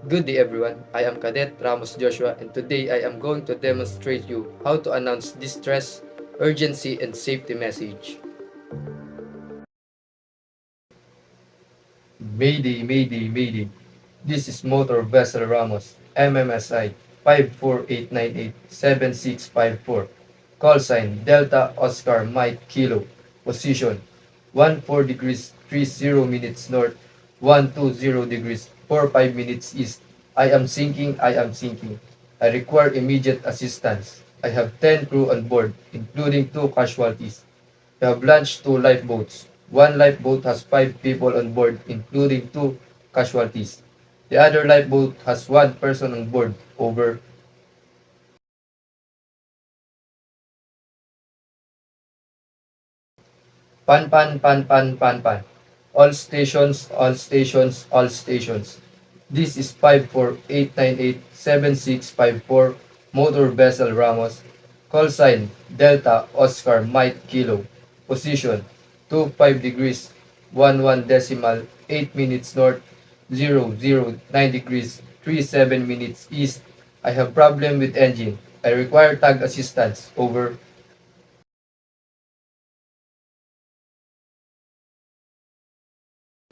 Good day everyone, I am Cadet Ramos Joshua and today I am going to demonstrate you how to announce distress, urgency, and safety message. Mayday, Mayday, Mayday. This is Motor Vessel Ramos, MMSI 548987654. Call sign Delta Oscar Mike Kilo. Position 14 degrees 30 minutes north, 120 degrees 45 minutes east. I am sinking, I am sinking. I require immediate assistance. I have 10 crew on board, including 2 casualties. We have launched 2 lifeboats. One lifeboat has 5 people on board, including 2 casualties. The other lifeboat has 1 person on board. Over. Pan pan pan pan pan pan. All stations, all stations, all stations. This is 548987654 Motor Vessel Ramos. Call sign Delta Oscar Mike Kilo. Position 25 degrees 11 decimal 8 minutes north, 009 degrees 37 minutes east. I have problem with engine. I require tug assistance. Over.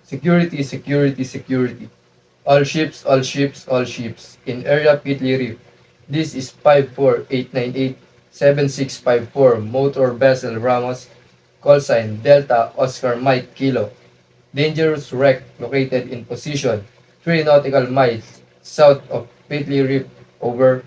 Security, security, security. All ships, all ships, all ships. In area Pitli Reef. This is 548987654 Motor Vessel Ramos. Call sign Delta Oscar Mike Kilo. Dangerous wreck located in position 3 nautical miles south of Pitli Reef. Over.